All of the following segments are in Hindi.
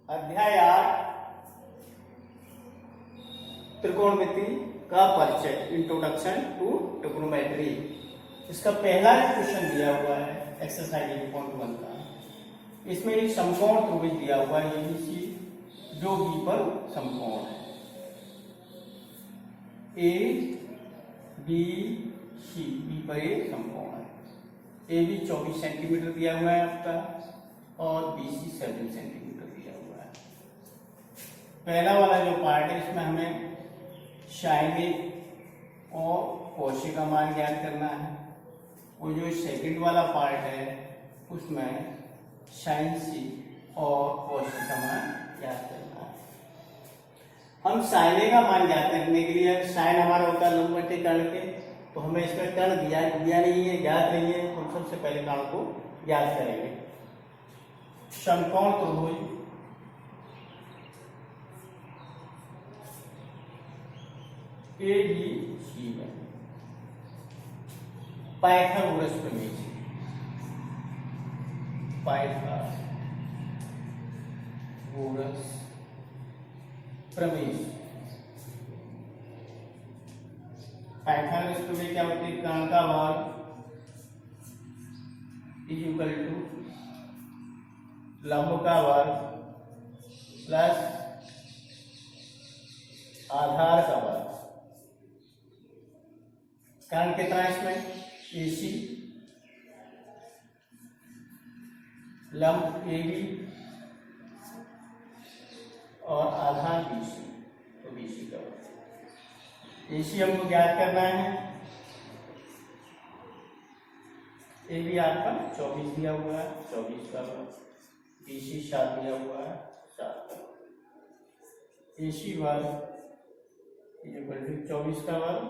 अध्याय 8 त्रिकोणमिति का परिचय, इंट्रोडक्शन टू ट्रिग्नोमेट्री। इसका पहला क्वेश्चन दिया हुआ है एक्सरसाइज 8.1 का। इसमें एक समकोण त्रिभुज दिया हुआ है ABC, जो बी पर समकोण है। ए बी सी, बी पर एक समकोण है। ए बी 24 सेंटीमीटर दिया हुआ है आपका, और BC 7 सेंटीमीटर दिया हुआ है। पहला वाला जो पार्ट है, इसमें हमें साइन और कॉस का मान ज्ञात करना है, और जो सेकंड वाला पार्ट है उसमें साइन सी और कॉस का मान ज्ञात करना है। हम साइन का मान ज्ञात करने के लिए, साइन हमारा होता है लंबवती कर्ण के, तो हमें इसका कर्ण दिया नहीं है, ज्ञात नहीं है, तो सबसे पहले कर्ण को ज्ञात करेंगे। समकोण त्रिभुज ABC में पाइथागोरस प्रमेय से, पाइथागोरस प्रमेय, पाइथागोरस प्रमेय क्या होती है? कर्ण का वर्ग इज इक्वल टू लंब का वर्ग प्लस आधार का वर्ग। कर्ण कितना है इसमें? AC, लंब AB और आधार BC, तो BC का वर्ग। AC हमको ज्ञात करना है। AB आपका 24 दिया हुआ है, 24 का वर्ग। BC 7 दिया हुआ है, 7 का वर्ग। AC वर्ग 24 का वर्ग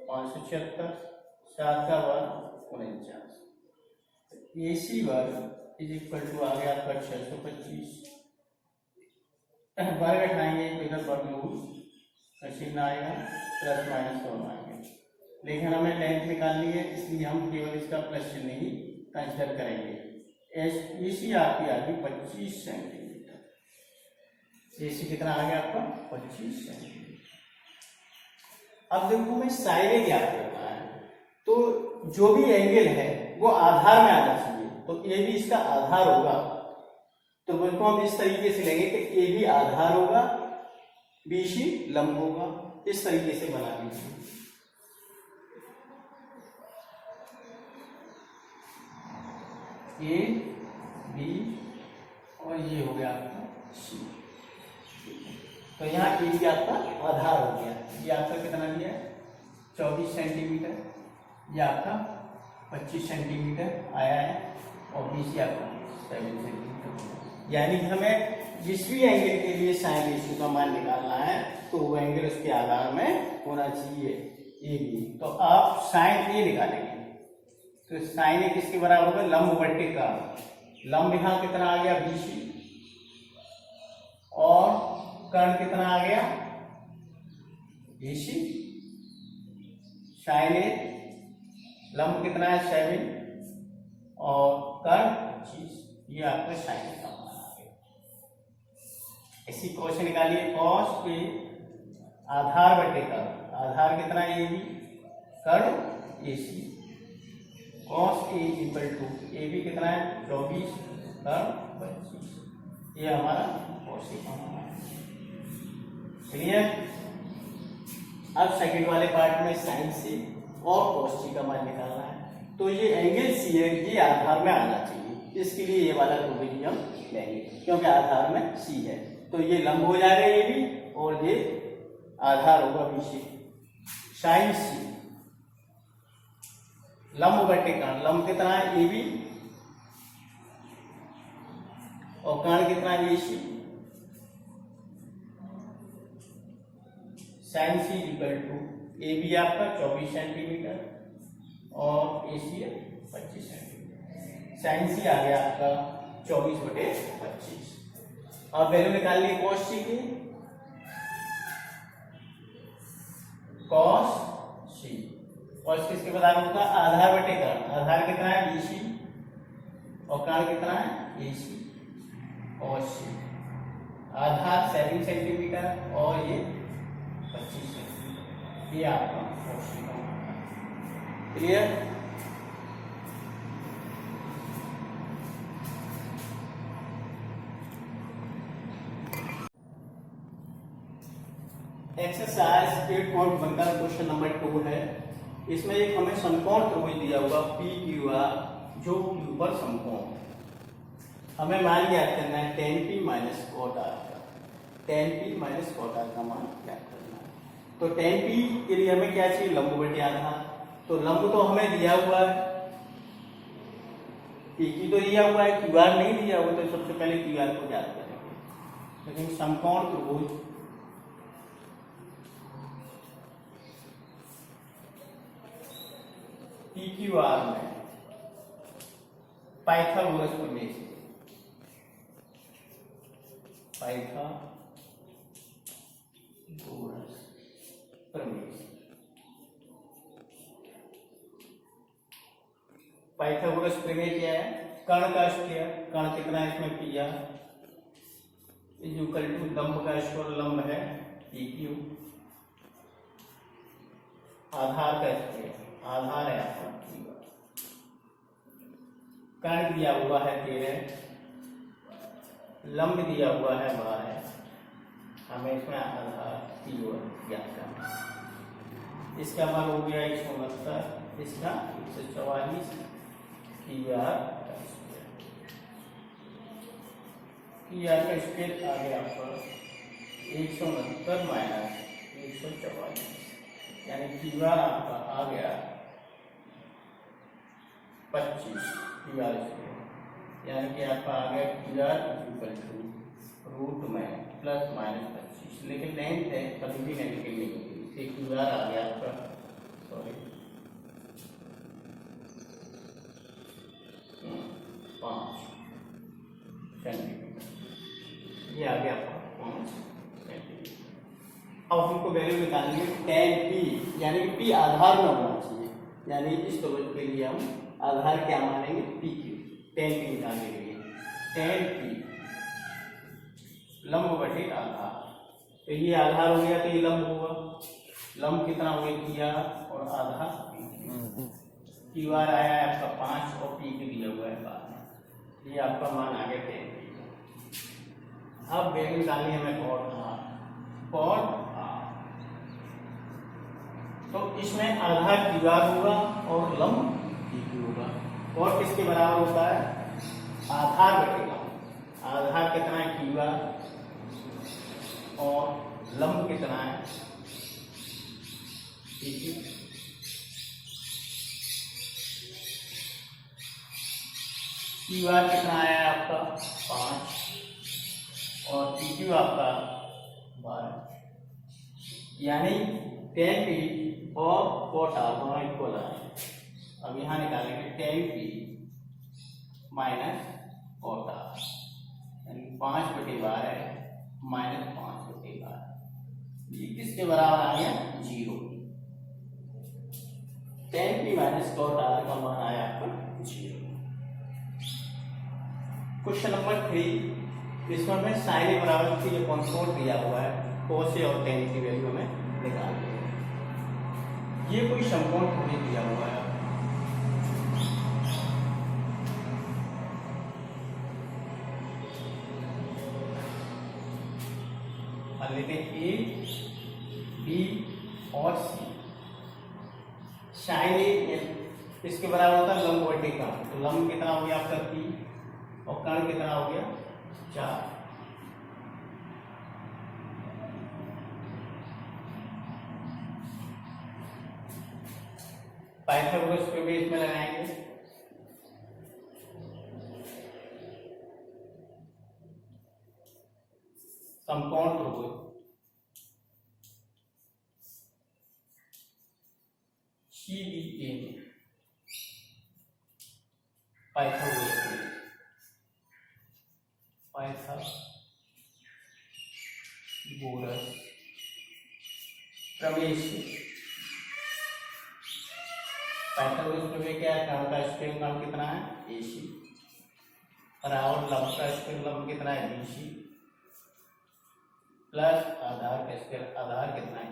576, 7 का वर्ग 49। AC वर्ग इज इक्वल टू आ गया आपका 625। वर्ग हटाएंगे तो इधर वर्गमूल का चिन्ह आएगा, प्लस माइनस दोनों आएंगे, लेकिन हमें लेंथ निकालनी है, इसलिए हम केवल इसका प्लस चिन्ह ही कंसिडर करेंगे। AC आपकी आ गई 25 सेंटीमीटर। AC कितना आ गया आपका? 25 सेंटीमीटर। अब देखो हमें साइन ज्ञात करना है, तो जो भी एंगल है वो आधार में आना चाहिए, तो AB इसका आधार होगा। तो बिल्कुल हम इस तरीके से लेंगे कि AB आधार होगा, BC लंब होगा, इस तरीके से बना लीजिए। A B और ये हो गया आपका C। तो यहाँ AB आपका आधार हो गया। ये आपका कितना दिया है? 24 सेंटीमीटर। ये आपका 25 सेंटीमीटर आया है, और BC आपका 7 सेंटीमीटर। यानी हमें जिस भी एंगल के लिए साइन रेशियो का मान निकालना है, तो वो एंगल उसके आधार में होना चाहिए AB। तो आप साइन A निकालेंगे, तो साइन A किसके बराबर होगा? लंब बट्टे कर्ण। लंब यहाँ कितना आ गया? BC, और कर्ण कितना आ गया? AC। साइन A, लंब कितना है? 7 और कर्ण 25। ये आपका साइन का मान आ गया। इसी कॉस से निकालिए, कॉस पे आधार बटे कर्ण। आधार कितना है? AB, कर्ण AC। Cos A equal to AB कितना है? 24, कर्ण 25। ये हमारा कॉस का मान है। क्लियर? अब सेकंड वाले पार्ट में साइन C और कॉस C का मान निकालना है, तो ये एंगल C है, ये आधार में आना चाहिए। इसके लिए ये वाला त्रिभुज हम लेंगे, क्योंकि आधार में C है, तो ये लंब हो जाएगा AB, और ये आधार होगा BC। साइन C लंब बटे कर्ण। लंब कितना है? AB, और कर्ण कितना है? AC। Sine C equal to AB आपका 24 सेंटीमीटर और AC 25 सेंटीमीटर। साइन C आ गया आपका 24/25। अब वैल्यू निकाल ली कॉस C की। कॉस C, कॉस किसके बराबर होगा? आधार बटे कर्ण। आधार कितना है? BC, और कर्ण कितना है? AC। कॉस C आधार 7 सेंटीमीटर और ये 25 सेंटीमीटर, ये आपका क्वेश्चन का मान है। क्लियर? एक्सरसाइज 8.1 का क्वेश्चन नंबर 2 है। इसमें एक हमें समकोण त्रिभुज दिया हुआ पी क्यू आर, जो क्यू पर समकोण, हमें मान ज्ञात करना है tan p minus cot r का। tan p minus cot r का मान ज्ञात करना है। तो tan p के लिए हमें क्या चाहिए? लंब बटे आधार। तो लंब तो हमें दिया हुआ है, p की तो दिया हुआ है, क्यू आर नहीं दिया हुआ, तो सबसे पहले क्यू आर को ज्ञात करेंगे। लेकिन समकोण त्रिभुज पी क्यू आर में पाइथागोरस प्रमेय से, पाइथागोरस प्रमेय से, पाइथागोरस प्रमेय क्या है? कर्ण का स्क्वायर, कर्ण कितना है इसमें पी आर, इक्वल टू लंब का स्क्वायर, लंब है पी क्यू, आधार का स्क्वायर, आधार है आपका क्यू आर, कर्ण दिया हुआ है 13, लंब दिया हुआ है 12, हमें इसमें आधार क्यू आर ज्ञात करना है। इसका मान हो गया 169, इसका 144 क्यू आर का स्क्वायर आ गया आपका 169 माइनस 144, यानी क्यू आर आपका आ गया 25 क्यू आर स्क्वायर, यानी कि आपका आ गया Q R equal to root में प्लस माइनस 25, लेकिन लेंथ है कभी भी नेगेटिव नहीं होगी, इससे क्यू आर आ गया आपका, सॉरी 5 सेंटीमीटर, ये आ गया आपका 5 सेंटीमीटर। अब हमको वैल्यू निकालनी है tan p, यानी कि p आधार में होना चाहिए, यानी इस त्रिभुज के लिए हम आधार क्या मानेंगे? p क्यू, tan p निकालने के लिए tan p लंब बटे आधार, तो ये आधार हो गया तो ये लंब होगा, लंब कितना हो गया क्यू आर और आधार क्यू आर आया है आपका 5 और p के दिया हुआ है 12, ये आपका मान आ गया tan p। अब वैल्यू निकालनी है हमें cot r, cot r, तो इसमें आधार क्यू आर होगा और लंब p क्यू होगा। cot किसके बराबर होता है? आधार बटे लंब, आधार कितना है क्यू आर और लंब कितना है p क्यू। क्यू आर कितना आया आपका 5 और पी क्यू आपका 12, यानी tan p और cot r दोनों इक्वल आए। अब यहाँ निकालेंगे tan p minus cot r, यानी 5/12 माइनस 5/12, ये किसके बराबर आ गया? 0। tan p minus cot r का मान आया आपका 0। क्वेश्चन नंबर 3, इसमें हमें sin a बराबर 3/4 दिया हुआ है, cos a और tan की वैल्यू हमें निकालनी है। ये कोई समकोण त्रिभुज दिया हुआ है, लेते हैं ए बी और सी। sin a इसके बराबर होता है लंब बटे कर्ण, तो लंब कितना हो गया आपका 3 और कर्ण कितना हो गया 4। पाइथागोरस के बेस में लगाएंगे, समकोण त्रिभुज CBA में पाइथागोरस प्रमेय से, पाइथागोरस प्रमेय क्या है? कर्ण का स्क्वायर कर्ण कितना है AC, और लंब का स्क्वायर लंब कितना है BC, प्लस आधार का स्क्वायर, आधार कितना है,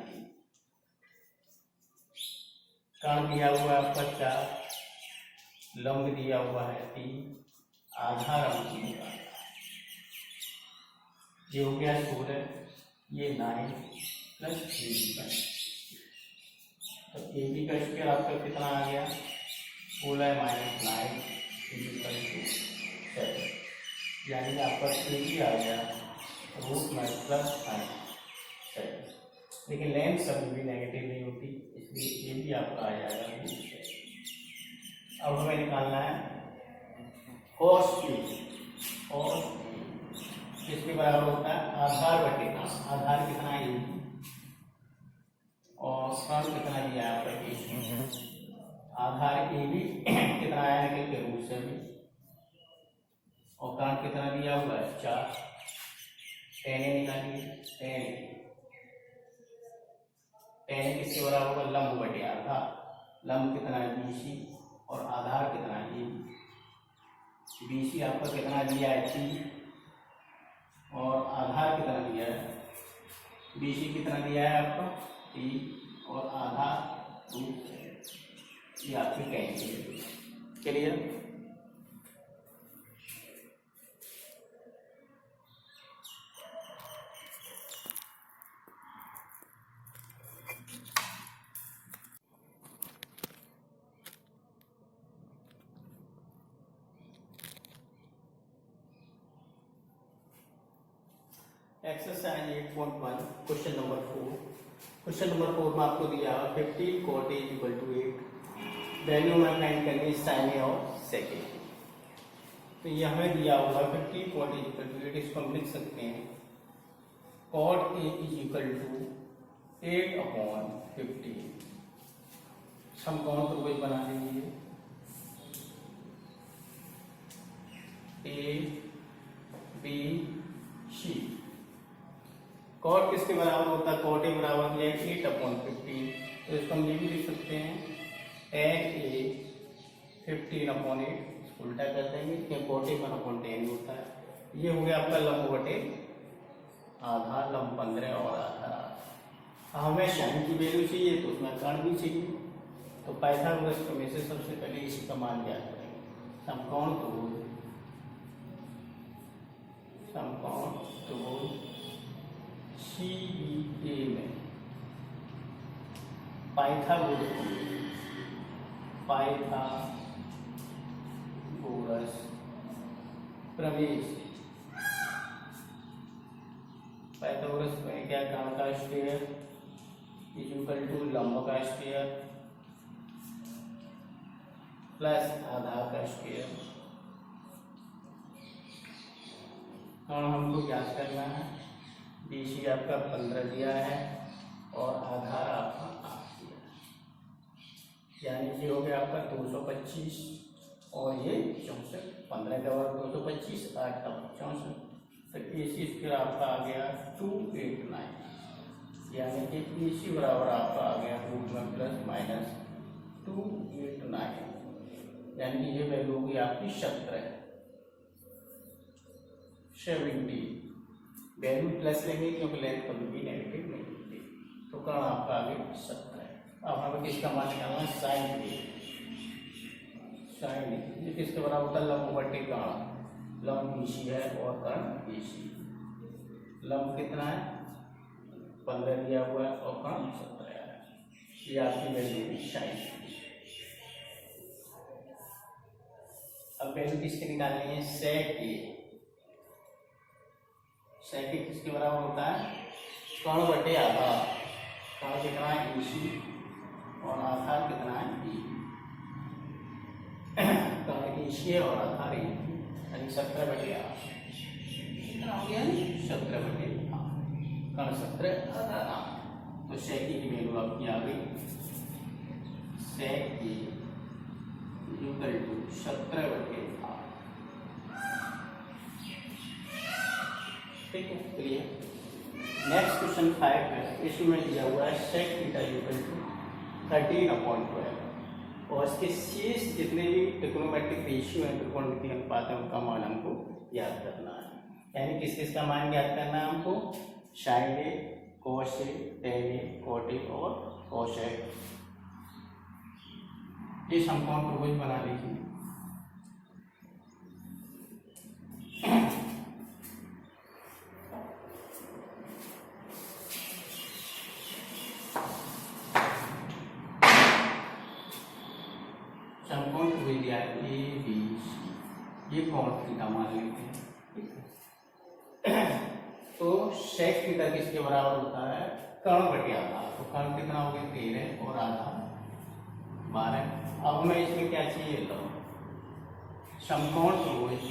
कर्ण दिया हुआ है आपका 4, लंब दिया हुआ है 3, आधार हमको निकालना है। ये हो गया 16, ये 9 प्लस 3, तो ए बी का स्क्वायर आपका कितना आ गया, 16 माइनस 9 इक्वल टू 7, यानी कि आपका ए बी आ गया रूट में प्लस 7। लेकिन लेंथ कभी भी नेगेटिव नहीं होती, इसलिए ये भी आपका आ जाएगा रूट 7। अब हमें निकालना है cos A, और किसके बराबर होता है, आधार बटे आधार कितना है और कर्ण कितना दिया है आपका ए, आधार ए भी कितना आया निकल के रूट 7, और कर्ण कितना दिया हुआ है 4, tan A निकालिए, tan किसके बराबर होगा, लंब बटे आधार, लंब कितना है BC और आधार कितना है BC आपका कितना दिया है 3, और आधार कितना दिया है, BC कितना दिया है आपका 3 और आधार रूट 7, ये आपकी cancel. Clear. Exercise 8.1 question number 4। Question number 4 में आपको दिया 15 cot A equal to 8, value में फाइंड करनी sin A और sec A। तो ये हमें दिया होगा 15 cot A इक्वल टू 8, इसको हम लिख सकते हैं cot A is equal to 8/15। समकोण त्रिभुज बना लीजिए, A B C। कॉट किसके बराबर होता है, कॉट ए बराबर दिया है 8/15, तो इसको हम ये भी लिख सकते हैं tan A 15/8, उल्टा कर देंगे क्योंकि कॉट ए 1/10 होता है। ये हो गया आपका लंब बटे आधार, लंब 15 और आधार 8। हमें साइन की वैल्यू चाहिए तो उसमें कर्ण भी चाहिए, तो पाइथागोरस प्रमेय से सबसे पहले इसी का मान ज्ञात करेंगे। समकोण त्रिभुज CBA में पाइथागोरस प्रमेय से, पाइथागोरस में क्या, कर्ण का स्क्वायर इज इक्वल टू लंब का स्क्वायर प्लस आधार का स्क्वायर। कर्ण हमको ज्ञात करना है, BC आपका 15 दिया है और आधार आपका 8 दिया है, यानी ये हो गया आपका 225 और ये 64, 15 का वर्ग 225, 8 का 64, तो AC स्क्वायर आपका आ गया 289, यानी कि AC बराबर आपका आ गया रूट में प्लस माइनस 289, यानी कि ये वैल्यू होगी आपकी 70। वैल्यू प्लस लेंगे क्योंकि लेंथ कभी भी नेगेटिव नहीं होती, तो कर्ण आपका आगे 70 है। अब हमें किसका मान निकालना है, साइन ए। ये किसके बराबर होता है, लंब बटे कर्ण, लंब BC है और कर्ण BC। लंब कितना है 15 दिया हुआ है और कर्ण 70 है, ये आपकी वैल्यू साइन। अब वैल्यू किसकी निकालनी है, सेक ए। सेक किसके बराबर होता है, कर्ण बटे आधार, कर्ण कितना है BC और आधार कितना है B, कर्ण BC है और आधार E, यानी 70/8, कितना हो गया 70/8, कर्ण 70 आधार 8, तो सेक की वैल्यू आपकी आ गई, सेक इक्वल टू 70/8। ठीक है, क्लियर। नेक्स्ट क्वेश्चन 5 है, इसमें दिया हुआ है sec थीटा इक्वल टू 13/12 और इसके शेष जितने भी ट्रिग्नोमेट्रिक रेशियो हैं, त्रिकोणमितीय अनुपात है, उनका मान हमको ज्ञात करना है। यानी किस किस का मान ज्ञात करना है हमको, sine A, cos A, tan A, cot A और कोसेक। ये समकोण त्रिभुज बना लीजिए। समकोण त्रिभुज दिया ए बी सी, ये कोण थीटा मान लेते हैं, ठीक है। तो सेक थीटा किसके बराबर होता है? कर्ण बटे आधार। तो कर्ण कितना हो गया? 13 और आधार 12। अब हमें इसमें क्या चाहिए? लो समकोण त्रिभुज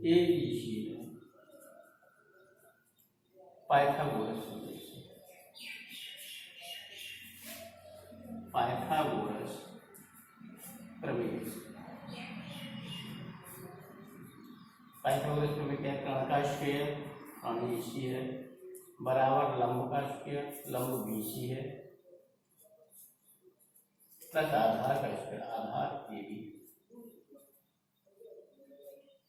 ए बी सी पाइथागोरस प्रमेय। पाइथागोरस प्रमेय क्या? कर्ण का स्क्वायर कर्ण AC है बराबर लंब का स्क्वायर लंब BC है प्लस आधार का स्क्वायर आधार AB।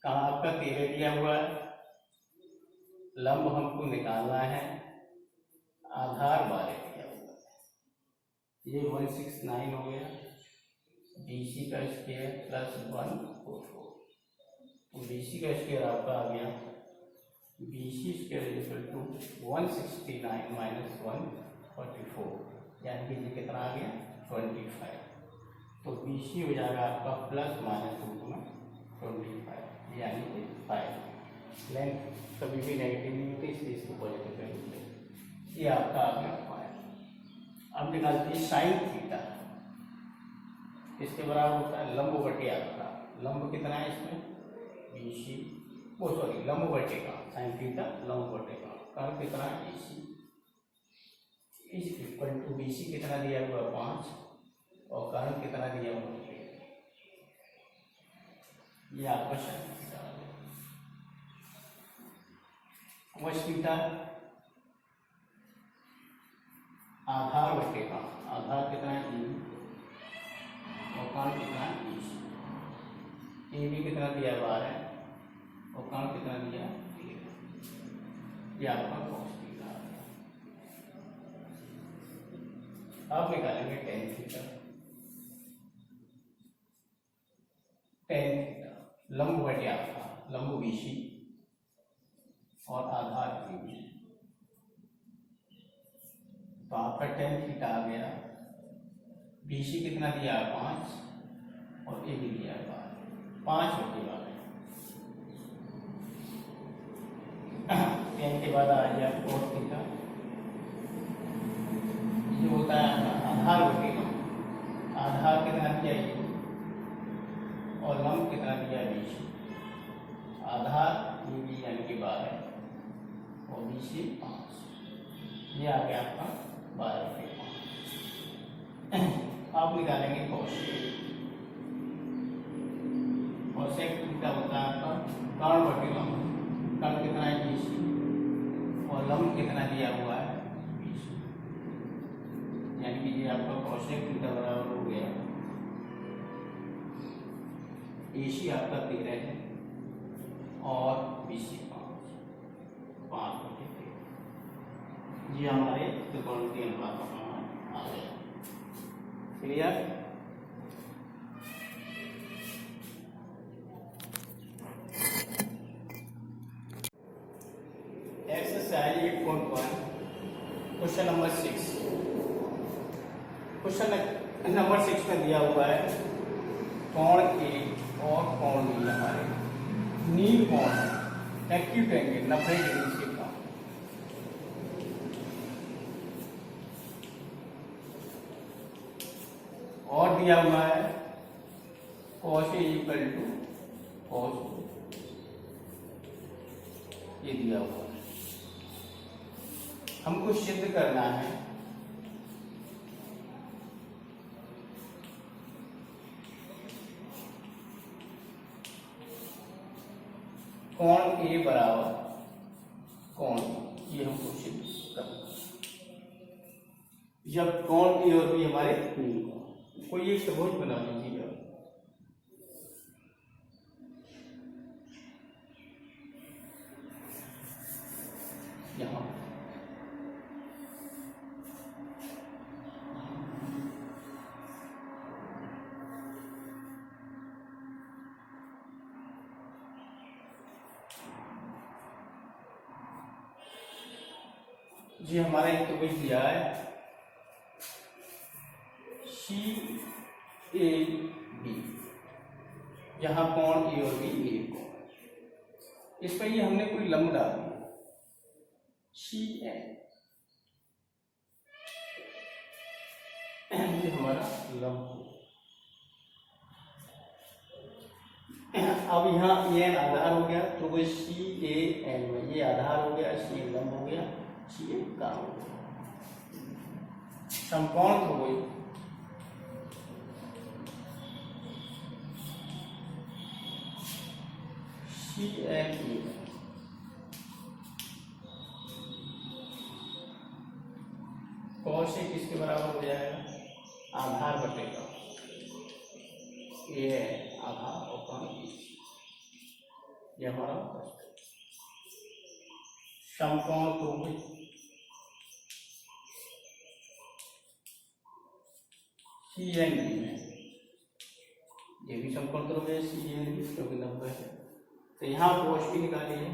कहाँ आपका 13 दिया हुआ है, लंब हमको निकालना है, आधार 12 दिया हुआ है, ये 169 हो गया। BC का स्क्वायर प्लस 144, तो BC का स्क्वायर आपका आ गया BC square equal to 169 minus 144, यानी कि ये कितना आ गया? 25। तो BC हो जाएगा आपका प्लस माइनस रूट में 25, यानी कि 5। लेंथ कभी भी नेगेटिव नहीं होती, इसलिए इसको पॉजिटिव कर देते। ये आपका आ गया 5। अब निकालते हैं साइन थीटा, इसके बराबर होता है लंब बटे आधार। लंब कितना है इसमें? BC, वो सॉरी लंब बटे का साइन थीटा लंब बटे का कर्ण कितना है? AC is equal to BC कितना दिया हुआ? 5 और कर्ण कितना दिया हुआ? 13। ये आपका साइन थीटा आ गया। कोस थीटा आधार बटे का आधार कितना है? AB और कर्ण कितना है? BC। AB कितना दिया? 12 और कर्ण कितना दिया? 13। ये आपका कोस थीटा आ गया। अब निकालेंगे टेन थीटा। टेन थीटा लंब बटे आधार, लंब BC और आधार AB। तो आपका टेन थीटा आ गया। BC कितना दिया? 5 और AB दिया 12, 5 बटे 12। 10 के बाद आ गया कोस थीटा, ये होता है आधार बटे लंब। आधार कितना दिया? ये और लंब कितना दिया? BC। आधार AB यानी कि 12 और BC 5, ये आ गया आपका 12 बटे 5। आप निकालेंगे कोसेक। कोसेक थीटा होता है आपका कर्ण बटे लंब। कर्ण कितना है? BC और लंब कितना दिया हुआ है? BC, यानी कि ये आपका कोसेक थीटा बराबर हो गया AC आपका 13 है और BC 5 बटे 13। ये हमारे त्रिकोणीय अनुपात का प्रमाण आ गया। Clear? Exercise 8.1 question number 6। Question number 6 में दिया हुआ है कोण A और कोण B हमारे नील कोण है, एक्यूट एंगल 90 डिग्री से कम। और दिया हुआ है cos A equal to cos B, ये दिया हुआ है। हमको सिद्ध करना है कोण A बराबर कोण B, ये हमको सिद्ध करना है। जब कोण A और B हमारे नील कोण, कोई एक त्रिभुज बना लीजिएगा। जी हमारा एक तो कुछ दिया है सी ए बी, जहां कोण ए और बी एक कोण, इस पर ये हमने कोई लंब डाल दिया सी एन, ये हमारा लंब हो। अब यहाँ ए एन आधार हो गया तो वो सी ए एन में ये आधार हो गया, सी एन लंब हो गया, सी ए काम हो गया। समकोण तो वही C N A, cos A किसके बराबर हो जाएगा, आधार बटेगा ए आधार और कौन ये हमारा समकोण तो सी एन बी में, ये भी समकोण तो हो गया सी एन बी क्योंकि 90 है, तो यहाँ कोश भी निकालिए,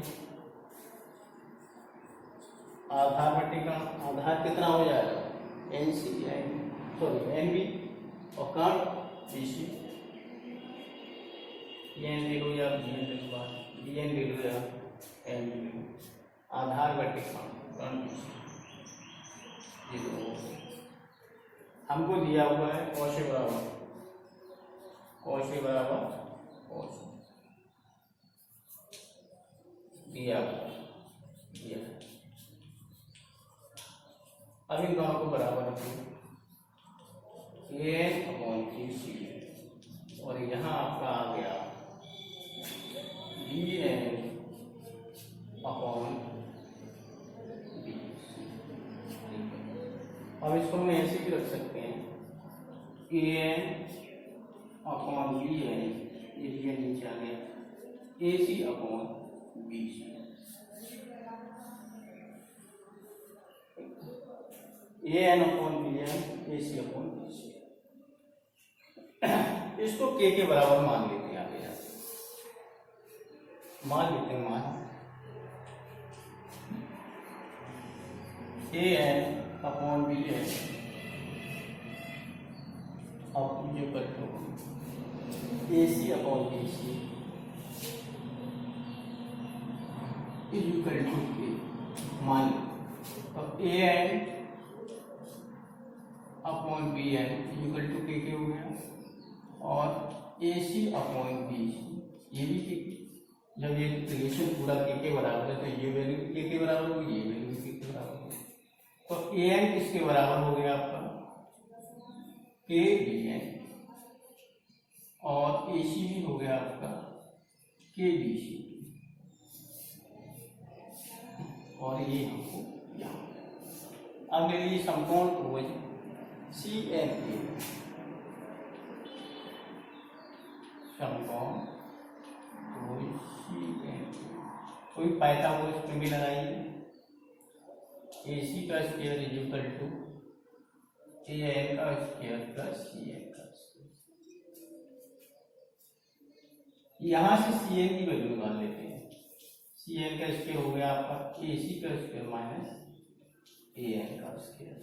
आधार बटेगा आधार कितना हो जाएगा N C N sorry N B और कण बी सी, एन ले लो या बी एन ले लो, बी एन ले लो या एन ले लो, आधार बटेगा कण बी सी, ये दो हमको दिया हुआ है कॉस ए बराबर कॉस दिया है। अब इन दोनों को बराबर रखिए एन अपॉन बी सी, और यहाँ आपका आ गया B N upon B C. अब इसको हम ऐसे भी रख सकते हैं A N upon B N, ये बी एन नीचे आ गया, A C upon B C, A N upon B N, A C upon B C. इसको के बराबर मान लेते हैं, आगे जाते मान लेते हैं, मान A N upon B N अब जो करते हो A C upon B C equal to K, मान अब A N upon B N equal to K हो गया, और ए सी अपॉन बी सी ये भी के, जब ये रिलेशन पूरा के बराबर है तो ये वैल्यू के बराबर होगी, ये वैल्यू के बराबर होगी, तो ए एन किसके बराबर हो गया आपका के बी एन, और ए सी भी हो गया आपका के बी सी, और ये हमको यहाँ अब ले लीजिए समकोण त्रिभुज सी एन ए, समकोण त्रिभुज सी एन ए, कोई पाइथागोरस प्रमेय लगाइए, ए सी का square is equal to A N का स्क्वायर प्लस सी एन का स्क्वायर, यहां से सी एन की वैल्यू निकाल लेते हैं, सी एन का स्क्वायर हो गया आपका ए सी का स्क्वायर माइनस ए एन का स्क्वायर,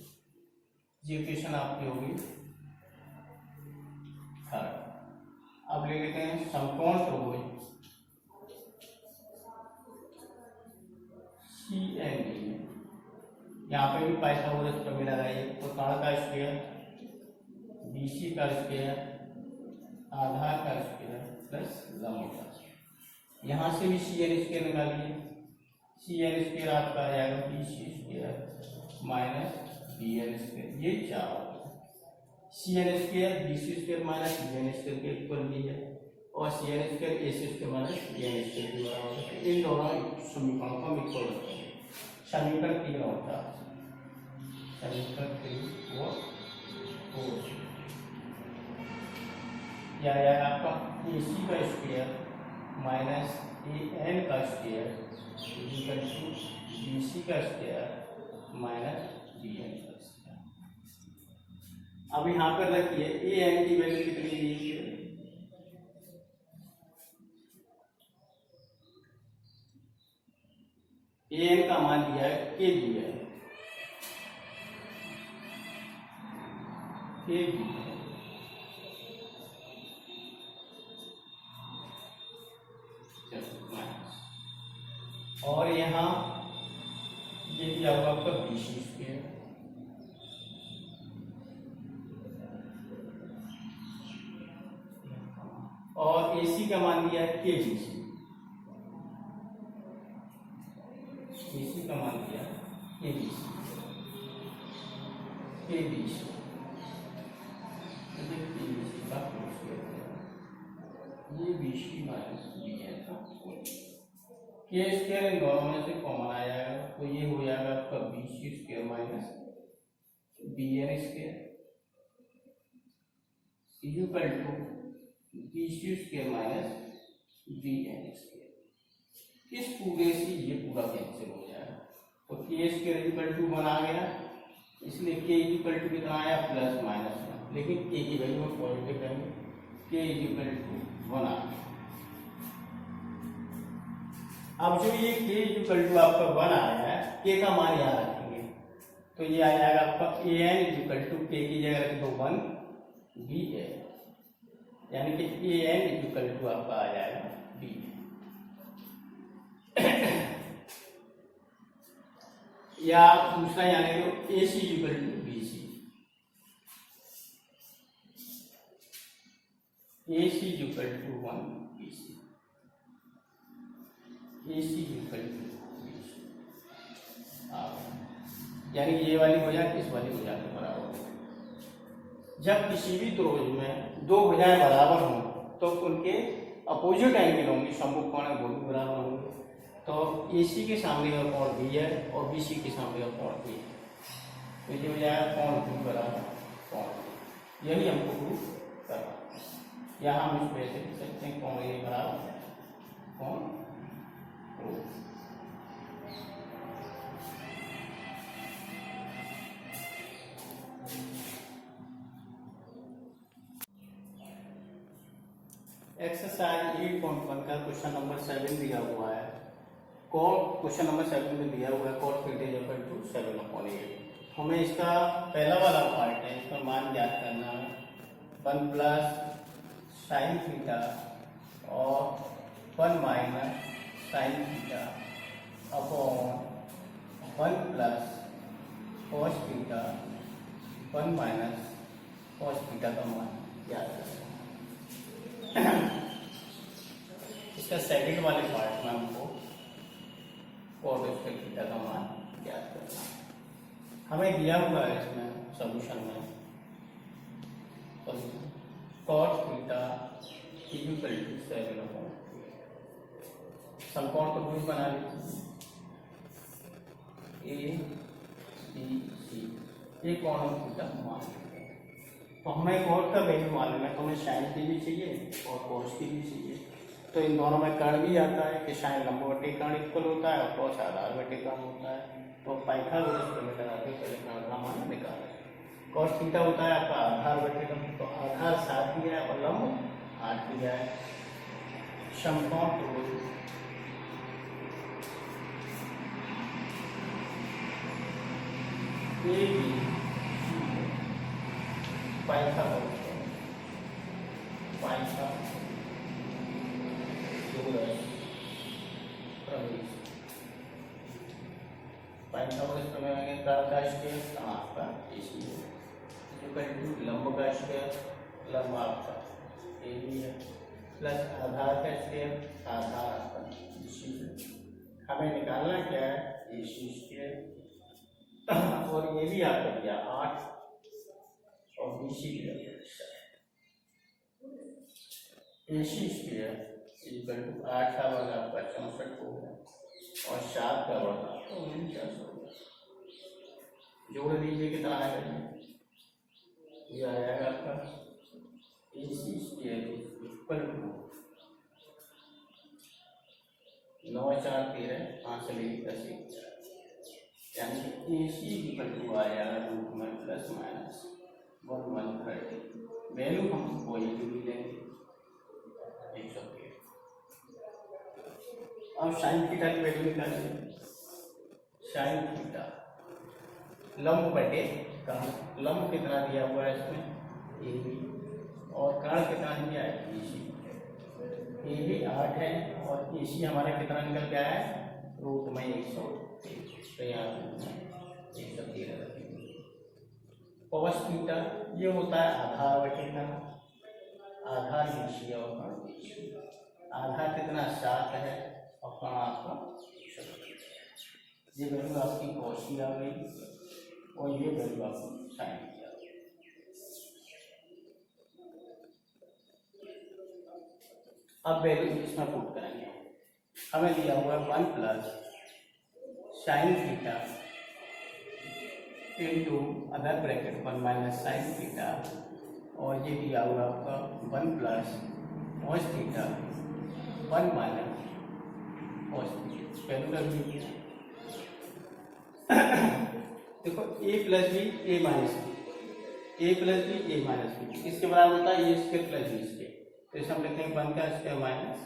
ये इक्वेशन आपकी होगी थर्ड। अब ले लेते हैं समकोण त्रिभुज सी एन डी में, यहाँ पे भी पाइथागोरस प्रमेय लगाइए, तो कर्ण का स्क्वायर बी सी का स्क्वायर आधार का स्क्वायर प्लस लंब का स्क्वायर, यहाँ से भी सी एन स्क्वायर निकालिए, सी एन स्क्वायर आपका आ जाएगा B C square minus B N square, ये चार C N square B C square minus B N square के इक्वल भी है, और C N square A C square minus B N square के बराबर है, इन दोनों समीकरणों को हम इक्वल रखेंगे, समीकरण 3 होता है, समीकरण 3 और 4 यह आएगा आपका ए सी का स्क्वायर माइनस ए एन का square equal to B C का स्क्वायर माइनस बी एन का स्क्वायर। अब यहाँ पर रखिए ए एन की वैल्यू कितनी दी है, ए एन का मान दिया है के दिया है, के बी है। और यहाँ ये दिया हुआ आपका बी सी स्क्वायर, और AC का मान दिया है के बी सी, AC का मान दिया के बी सी, के बी सी का ये B C minus B N का के स्क्वायर इन दोनों में से कॉमन आ जाएगा, तो ये हो जाएगा आपका B C square minus B N square equal to B C square minus B N square. इस पूरे से ये पूरा कैंसिल हो जाएगा, तो के स्क्वायर इक्वल टू 1 आ गया, इसलिए के इक्वल टू कितना आया प्लस माइनस 1, लेकिन के की वैल्यू में पॉजिटिव रहेंगे, के इक्वल टू 1 आ गया। अब जो ये के इक्वल टू आपका 1 आया है, के का मान यहाँ रखेंगे, तो ये आ जाएगा आपका ए एन इक्वल टू के की जगह रख दो 1 बी ए, यानी कि ए एन इक्वल टू आपका आ जाएगा बी। या दूसरा यानी तो A C equal to B C, A C equal to 1 B C, A C equal to B C, यानी ये वाली भुजा इस वाली भुजा के बराबर हो। जब किसी भी त्रिभुज में दो भुजाएं बराबर हों तो उनके अपोजिट एंगल होंगे, सम्मुख कोण वो भी बराबर होंगे। तो AC के सामने का कोण B है और BC के सामने का कोण B है, तो ये हो जाएगा कोण B बराबर कोण B। यही हमको प्रूफ करना है। यहाँ हम इस वजह से लिख सकते हैं कोण A बराबर कोण O। एक्सरसाइज 8.1 का क्वेश्चन नंबर 7 दिया हुआ है। क्वेश्चन नंबर 7 में दिया हुआ है cos थीटा इक्वल टू 7/8। हमें इसका पहला वाला पार्ट है, इसका मान ज्ञात करना है 1 प्लस साइन थीटा और 1 minus sine theta upon 1 plus cos theta 1 minus cos theta का मान ज्ञात करना है। इसका सेकंड वाले पार्ट में हमको cos थीटा का मान ज्ञात करना है। हमें दिया हुआ है इसमें सॉल्यूशन में cos थीटा इक्वल टू 7/8। समकोण को त्रिभुज बना लीजिए ए बी सी, ये कोण हम थीटा मान लेते हैं। तो हमें cos का वैल्यू मालूम है, तो हमें साइन की भी चाहिए और cos की भी चाहिए। तो इन दोनों में कर्ण भी आता है कि साइन लंबवती कर्ण इक्वल होता है और cos आधारवती कर्ण होता है। तो पाइथागोरस प्रमेय आगे पहले कर्ण का मान निकालें। cos थीटा होता है आपका आधारवती कर्ण, तो आधार 7 दिया है और लंब 8 दिया है। समकोण त्रिभुज ए बी पाइथागोरस प्रमेय में कर्ण का स्क्वायर आपका AC है, इक्वल टू लंब का स्क्वायर, लंब आपका AB है, प्लस आधार का स्क्वायर, आधार आपका BC है। हमें निकालना क्या है AC स्क्वायर, और ये भी आपका दिया 8 और BC दिया 7। AC स्क्वायर इक्वल टू 8 का वर्ग आपका 64 हो गया और 7 का वर्ग आपका 49 हो गया। जोड़ दीजिए कितना आएगा, ये आ जाएगा आपका AC स्क्वायर इक्वल टू 9 4 13 5 से लेकर 10 यानी AC इक्वल टू आ जाएगा रूट में प्लस माइनस 130। वैल्यू हम पॉजिटिव भी लेंगे 113। अब साइन थीटा की वैल्यू निकालिए। साइन थीटा लंब बटे कर्ण, लंब कितना दिया हुआ है इसमें ए बी, और कर्ण कितना दिया है ए सी, ए बी 8 है और ए सी हमारा कितना निकल के आया है रूट में 113, तो यहाँ 113 रखेंगे। कॉस थीटा ये होता है आधार बटे कर्ण, आधार बीसी और कर्ण बीसी, आधार कितना 7 है और कर्ण आपका 113, ये वैल्यू आपकी कॉस की आ गई और ये वैल्यू आपको साइन की आ गई। अब वैल्यू इसमें पुट करेंगे, हमें दिया हुआ है 1 plus sine theta into other bracket 1 minus sine theta, और ये दिया हुआ आपका 1 plus cos theta 1 minus cos theta, value रख दीजिए। देखो ए प्लस बी ए माइनस बी, ए प्लस बी ए माइनस बी इसके बराबर होता है ए स्क्वायर प्लस बी स्क्वायर, तो इसे हम लिखेंगे 1 का square minus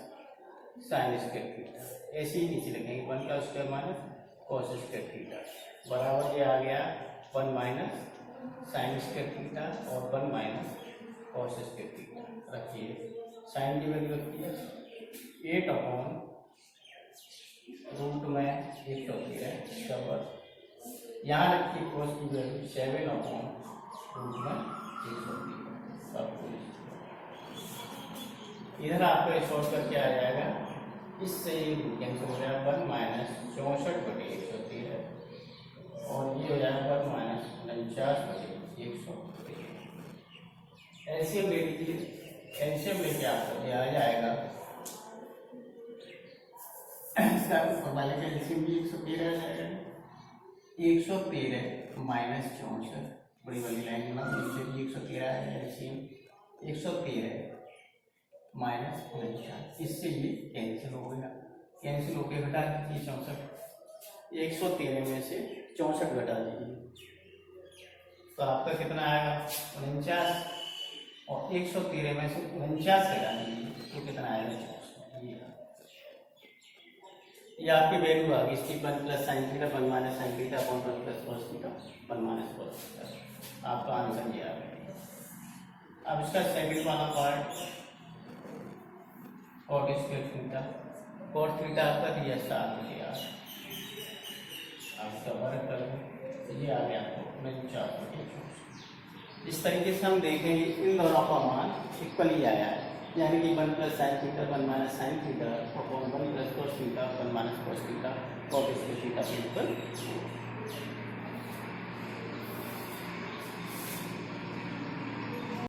sine square theta, ऐसे ही नीचे लिखेंगे 1 का square minus cos square theta बराबर ये आ गया 1 माइनस साइन स्क्वायर थीटा और 1 माइनस कॉस स्क्वायर थीटा। रखिए साइन की वैल्यू रखिए 8 अपॉन रूट में 113 बराबर, यहाँ रखिए कॉस की वैल्यू 7 अपॉन रूट में 113। इधर आपको शॉर्ट करके आ जाएगा, इससे ये कैंसिल हो जाएगा 1 माइनस 64 बटे 113 और ये हो जाएगा 1 माइनस 49 बटे 113। एलसीएम ले लीजिए, एलसीएम लेके आपको ये आ जाएगा वाले का एलसीएम भी 113 आ जाएगा, 113 माइनस 64 बड़ी वाली लाइन में नीचे भी 113 है एलसीएम, 113 माइनस 49, इससे ये कैंसिल हो गया, कैंसिल होकर घटा दीजिए 64, 113 में से 64 घटा दीजिए तो आपका कितना आएगा 49, और 113 में से 49 घटा दीजिए तो कितना आएगा 64। ये आपकी वैल्यू आ गई इसकी 1 plus sine theta 1 minus sine theta upon 1 plus cos theta 1 minus cos theta, आपका आंसर ये आ गया। अब इसका सेकंड वाला part cot square theta, cot theta आपका दिया 7 दिया, आप इसका वर्ग करें ये आ गया आपको 49 बटे 64। इस तरीके से हम देखेंगे इन दोनों का मान इक्वली आया है, यानी कि 1 plus sine theta 1 minus sine theta upon 1 plus cos theta 1 minus cos theta cot square theta equal